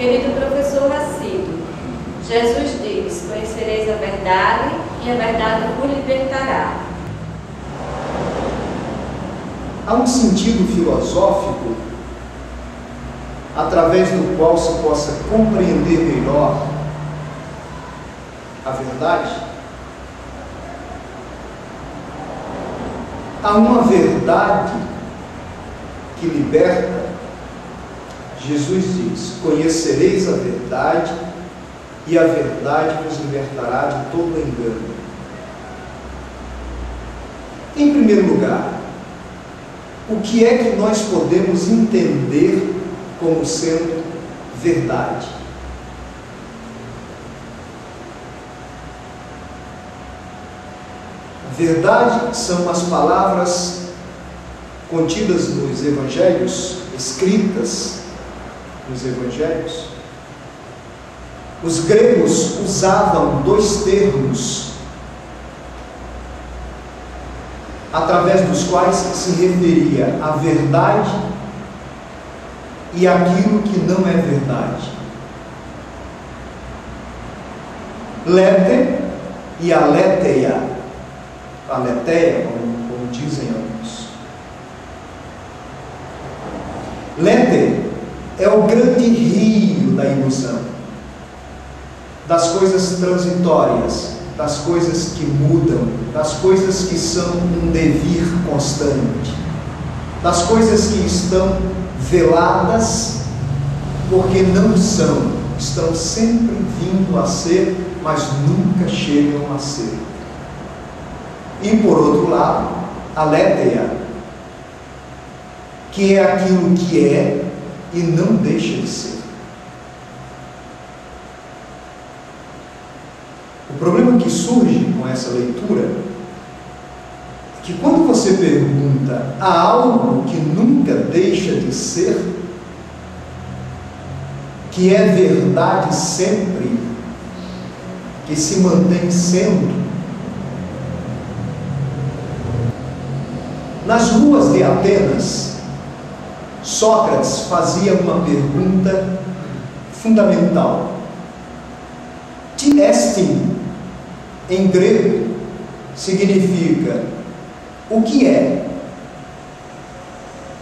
Querido professor Racido, Jesus diz: conhecereis a verdade e a verdade vos libertará. Há um sentido filosófico através do qual se possa compreender melhor a verdade? Há uma verdade que liberta. Jesus diz: conhecereis a verdade e a verdade vos libertará de todo engano. Em primeiro lugar, o que é que nós podemos entender como sendo verdade? Verdade são as palavras contidas nos evangelhos, escritas nos evangelhos. Os gregos usavam dois termos através dos quais se referia a verdade e aquilo que não é verdade. Lete e aletheia. Aletheia, como dizem alguns. Lete é o grande rio da ilusão, das coisas transitórias, das coisas que mudam, das coisas que são um devir constante, das coisas que estão veladas porque não são, estão sempre vindo a ser, mas nunca chegam a ser. E por outro lado, aletheia, que é aquilo que é e não deixa de ser. O problema que surge com essa leitura é que quando você pergunta há algo que nunca deixa de ser, que é verdade sempre, que se mantém sendo, nas ruas de Atenas, Sócrates fazia uma pergunta fundamental. Ti estin, em grego, significa o que é.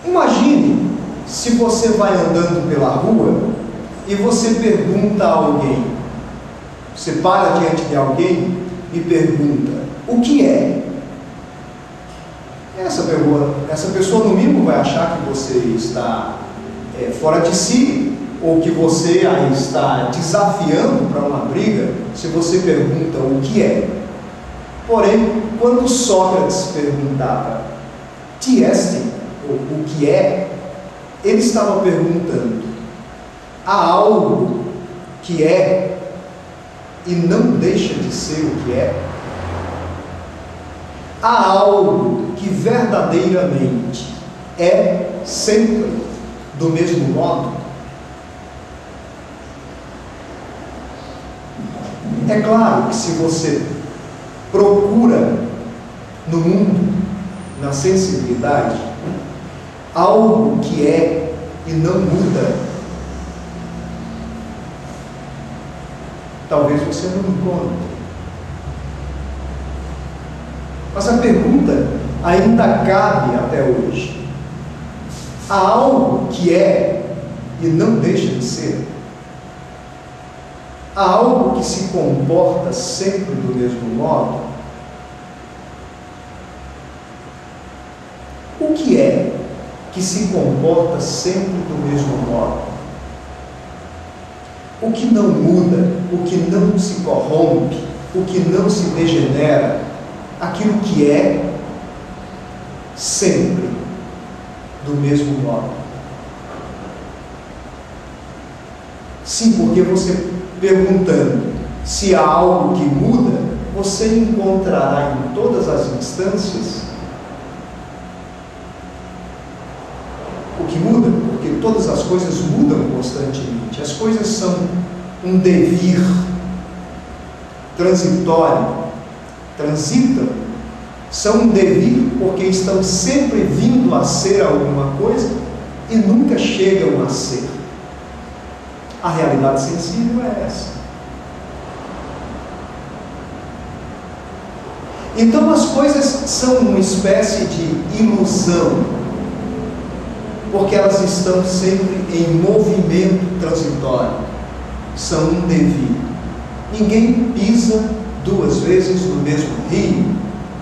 Imagine se você vai andando pela rua e você pergunta a alguém, você para diante de alguém e pergunta: o que é? Essa pessoa no mínimo vai achar que você está fora de si, ou que você a está desafiando para uma briga, se você pergunta o que é. Porém, quando Sócrates perguntava ti estin, ou o que é, ele estava perguntando: há algo que é e não deixa de ser o que é? Há algo que verdadeiramente é sempre do mesmo modo? É claro que se você procura no mundo, na sensibilidade, algo que é e não muda, talvez você não encontre. Mas a pergunta ainda cabe até hoje. Há algo que é e não deixa de ser? Há algo que se comporta sempre do mesmo modo? O que é que se comporta sempre do mesmo modo? O que não muda, o que não se corrompe, o que não se degenera, aquilo que é sempre do mesmo modo. Sim, porque você perguntando se há algo que muda, você encontrará em todas as instâncias o que muda, porque todas as coisas mudam constantemente. As coisas são um devir transitório, transitam, são um devir porque estão sempre vindo a ser alguma coisa e nunca chegam a ser. A realidade sensível é essa. Então as coisas são uma espécie de ilusão, porque elas estão sempre em movimento transitório, são um devir. Ninguém pisa duas vezes no mesmo rio,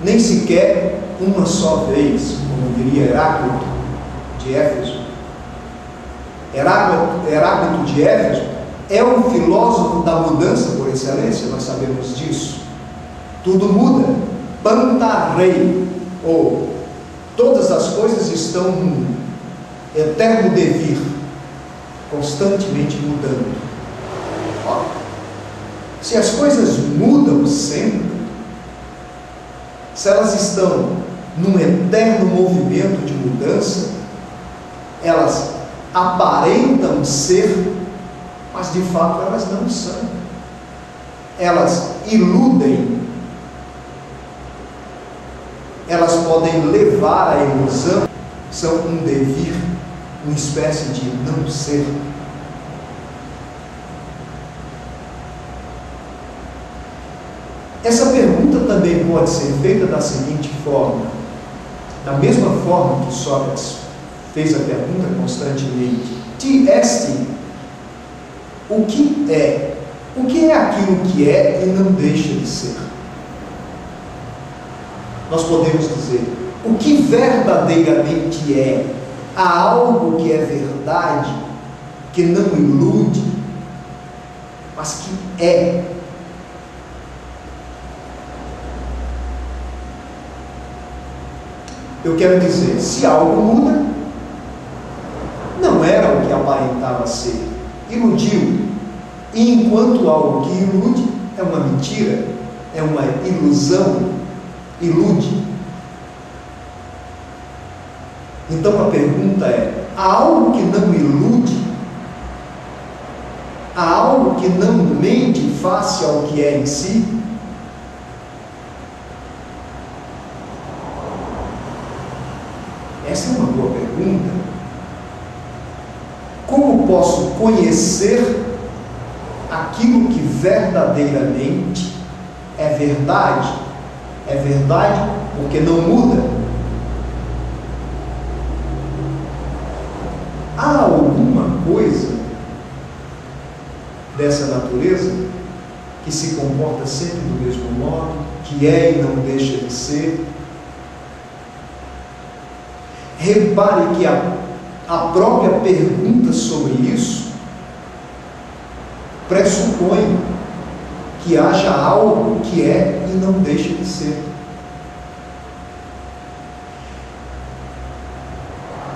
nem sequer uma só vez, como diria Heráclito de Éfeso. Heráclito de Éfeso é um filósofo da mudança por excelência, nós sabemos disso. Tudo muda, pantarrei, ou todas as coisas estão num eterno devir, constantemente mudando. Ó, se as coisas mudam sempre, se elas estão num eterno movimento de mudança, elas aparentam ser, mas de fato elas não são. Elas iludem, elas podem levar à ilusão, são um devir, uma espécie de não ser. Essa pergunta também pode ser feita da seguinte forma: da mesma forma que Sócrates fez a pergunta constantemente, ti esti, o que é? O que é aquilo que é e não deixa de ser? Nós podemos dizer, o que verdadeiramente é? Há algo que é verdade, que não ilude, mas que é. Eu quero dizer, se algo muda, não era o que aparentava ser, iludiu. E enquanto algo que ilude é uma mentira, é uma ilusão, ilude. Então a pergunta é: há algo que não ilude? Há algo que não mente face ao que é em si? Essa é uma boa pergunta. Como posso conhecer aquilo que verdadeiramente é verdade? É verdade porque não muda. Há alguma coisa dessa natureza que se comporta sempre do mesmo modo, que é e não deixa de ser? Repare que a própria pergunta sobre isso pressupõe que haja algo que é e não deixa de ser.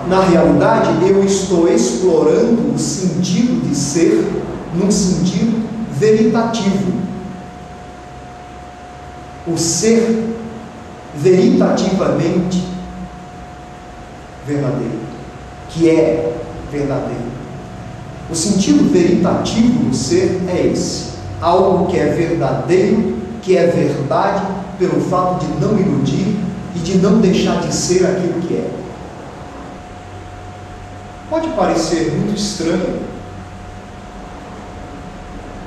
Na realidade, eu estou explorando o sentido de ser num sentido veritativo. O ser veritativamente verdadeiro, que é verdadeiro. O sentido veritativo do ser é esse: algo que é verdadeiro, que é verdade, pelo fato de não iludir e de não deixar de ser aquilo que é. Pode parecer muito estranho,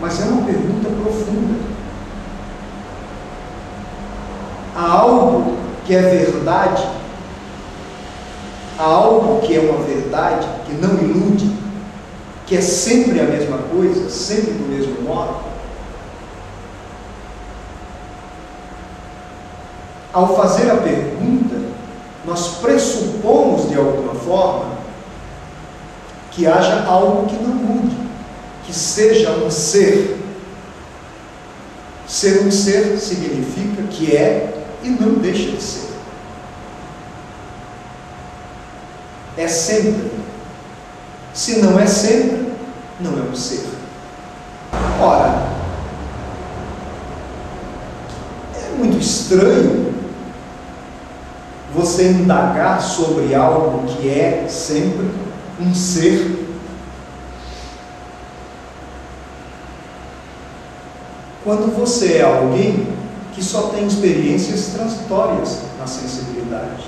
mas é uma pergunta profunda. Há algo que é verdade, há algo que é uma verdade, que não ilude, que é sempre a mesma coisa, sempre do mesmo modo. Ao fazer a pergunta, nós pressupomos de alguma forma que haja algo que não mude, que seja um ser. Ser um ser significa que é e não deixa de ser. É sempre. Se não é sempre, não é um ser. Ora, é muito estranho você indagar sobre algo que é sempre um ser, quando você é alguém que só tem experiências transitórias na sensibilidade.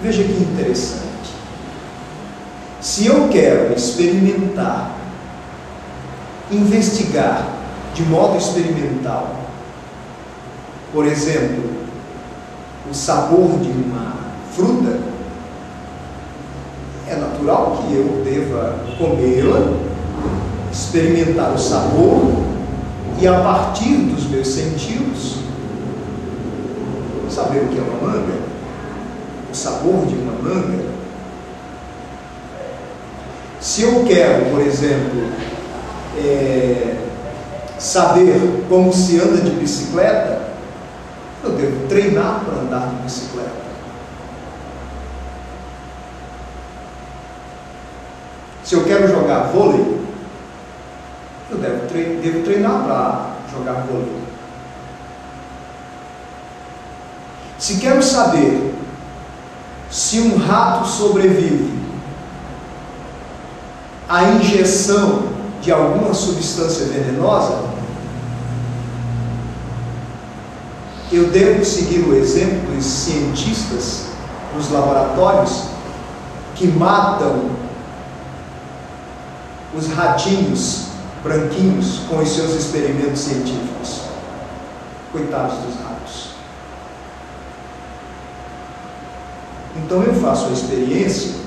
Veja que interessante. Se eu quero experimentar, investigar de modo experimental, por exemplo, o sabor de uma fruta, é natural que eu deva comê-la, experimentar o sabor e, a partir dos meus sentidos, saber o que é uma manga, o sabor de uma manga. Se eu quero, por exemplo, saber como se anda de bicicleta, eu devo treinar para andar de bicicleta. Se eu quero jogar vôlei, eu devo treinar para jogar vôlei. Se quero saber se um rato sobrevive à injeção de alguma substância venenosa, eu devo seguir o exemplo dos cientistas nos laboratórios que matam os ratinhos branquinhos com os seus experimentos científicos. Coitados dos ratos. Então eu faço a experiência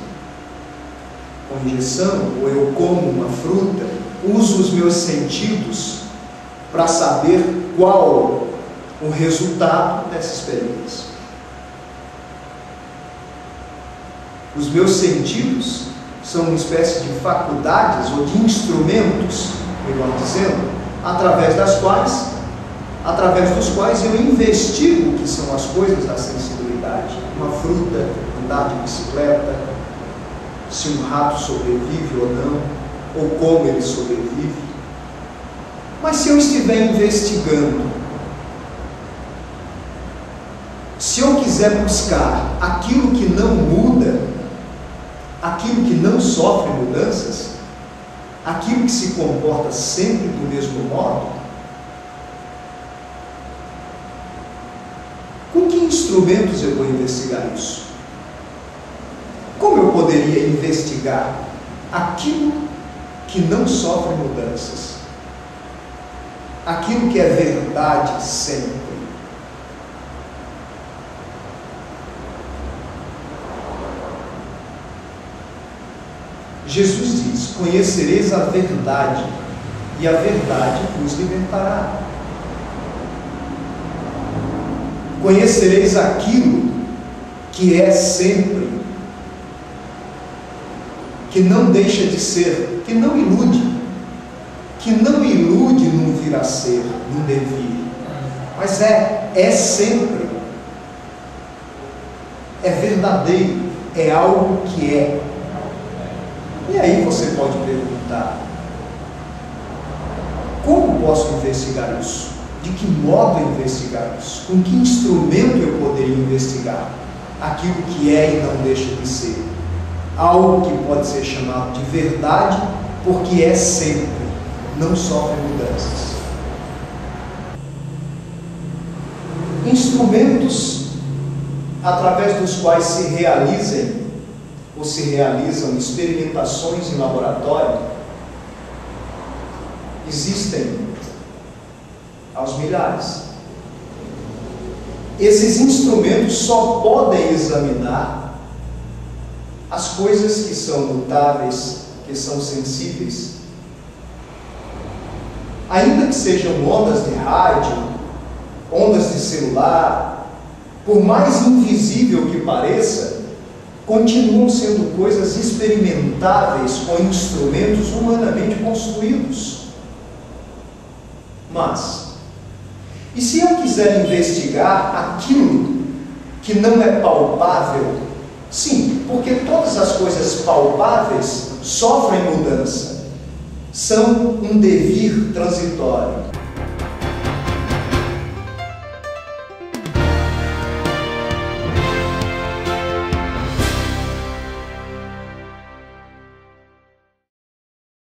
com injeção, ou eu como uma fruta, uso os meus sentidos para saber qual o resultado dessa experiência. Os meus sentidos são uma espécie de faculdades ou de instrumentos, melhor dizendo, através dos quais eu investigo o que são as coisas da sensibilidade. Uma fruta, andar de bicicleta, se um rato sobrevive ou não, ou como ele sobrevive. Mas se eu estiver investigando, se eu quiser buscar aquilo que não muda, aquilo que não sofre mudanças, aquilo que se comporta sempre do mesmo modo, com que instrumentos eu vou investigar isso? Como eu poderia investigar aquilo que não sofre mudanças, aquilo que é verdade sempre? Jesus diz: conhecereis a verdade, e a verdade vos libertará. Conhecereis aquilo que é sempre, que não deixa de ser, que não ilude num vir a ser, num devir, mas é sempre, é verdadeiro, é algo que é. E aí você pode perguntar: como posso investigar isso? De que modo investigar isso? Com que instrumento eu poderia investigar aquilo que é e não deixa de ser? Algo que pode ser chamado de verdade, porque é sempre, não sofre mudanças. Instrumentos através dos quais se realizam experimentações em laboratório existem aos milhares. Esses instrumentos só podem examinar as coisas que são mutáveis, que são sensíveis. Ainda que sejam ondas de rádio, ondas de celular, por mais invisível que pareça, continuam sendo coisas experimentáveis com instrumentos humanamente construídos. Mas, e se eu quiser investigar aquilo que não é palpável? Sim, porque todas as coisas palpáveis sofrem mudança, são um devir transitório.